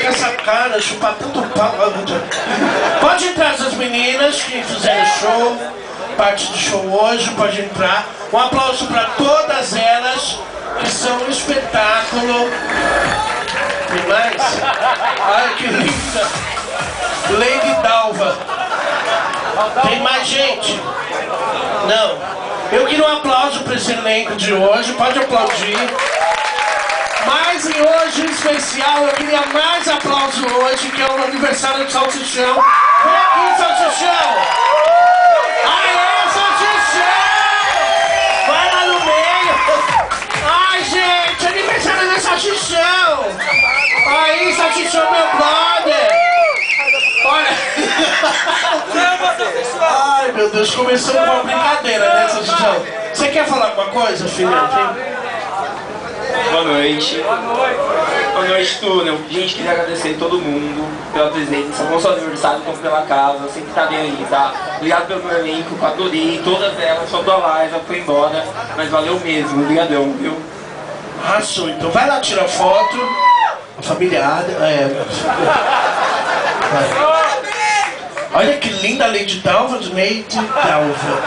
com essa cara, chupar tanto pau. Pode entrar essas meninas que fizeram show, parte do show hoje, pode entrar. Um aplauso para todas elas, que são um espetáculo. Tem mais? Ai, que linda! Lady Dalva. Tem mais gente? Não. Eu queria um aplauso para esse elenco de hoje, pode aplaudir. Mas em hoje em especial, eu queria mais aplauso hoje, que é o aniversário do Salsichão. Vem aqui, Salsichão! Aê, Salsichão! Vai lá no meio! Ai, gente, aniversário do Salsichão! Aí, Salsichão, meu brother! Olha! Ai, meu Deus, começou com uma brincadeira, né, Salsichão? Você quer falar alguma coisa, filha? Boa noite. Boa noite, Túnel. Gente, queria agradecer a todo mundo pela presença, não só aniversário, como pela casa, sempre tá bem aí, tá? Obrigado pelo meu elenco, eu adorei todas elas, só da live, ela foi embora, mas valeu mesmo, obrigadão, viu? Arrasou, então vai lá tirar foto. A familiar. Olha que linda a Lady Dalva, Lady Dalva.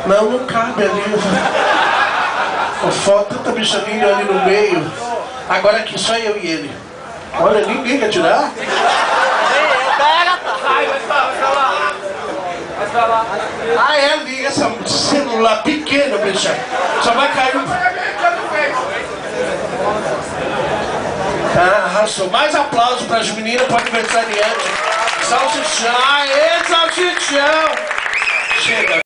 Não, não cabe ali. A foto, tanta bicha linda ali no meio. Agora aqui, só eu e ele. Olha, ninguém quer tirar? Ah, é ali, esse celular pequeno, bicha. Só vai cair um... Ah, arrasou. Mais aplausos para as meninas, para o aniversariante. Salsichão, aê, Salsichão! Chega.